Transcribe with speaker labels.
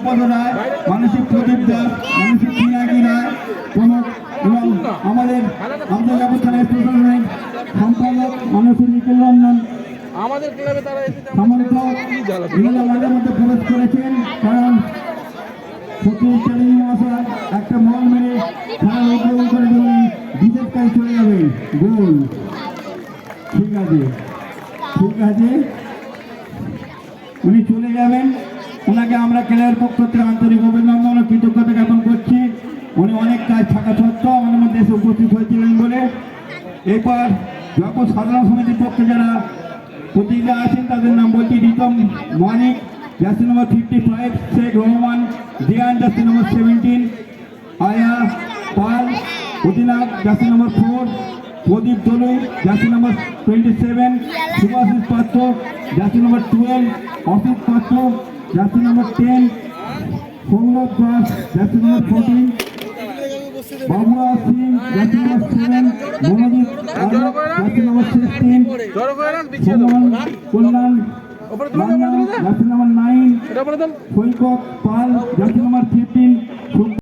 Speaker 1: অনুপদ রায়, মানসিক প্রদীপ দাস, মানসিক পিনাকি রায় প্রমুখ এবং আমাদের আন্তর্জাতিক থানার প্রশাসনিক সম্পাদক মানসিক নিখিল রঞ্জন
Speaker 2: আমাদের ক্লাবে তারা
Speaker 1: সামন্ত আমাদের মধ্যে প্রবেশ করেছেন। কারণ সতীশ চ্যালেঞ্জ মহাশয় একটা মল মেরে খেলা উদ্বোধন করে উনি বিশেষ কাজ চলে যাবেন। গোল ঠিক আছে, ঠিক আছে, উনি চলে যাবেন। ওনাকে আমরা ক্লাবের পক্ষ থেকে আন্তরিক অভিনন্দন ও কৃতজ্ঞতা জ্ঞাপন করছি। উনি অনেক কাজ থাকা সত্ত্বেও আমাদের মধ্যে এসে উপস্থিত হয়েছিলেন বলে। এরপর যত সাধারণ সমিতির পক্ষে যারা প্রতিনিধিরা আছেন তাদের নাম বলছি: Ritam Manik, jersey number 55, Sheikh Rahman Zian, jersey number 17, Aya Pal Adhinath, jersey number 4, Pradip Dolui, jersey number 27, Subhashis Patra, jersey number 12, Asit Patra, jersey number 10, Sourav Das, jersey number 14, Babua Singh, jersey number 7, Monojit Alok, jersey number 16, Kalyan jersey number 9, Saikat Pal, jersey number 15।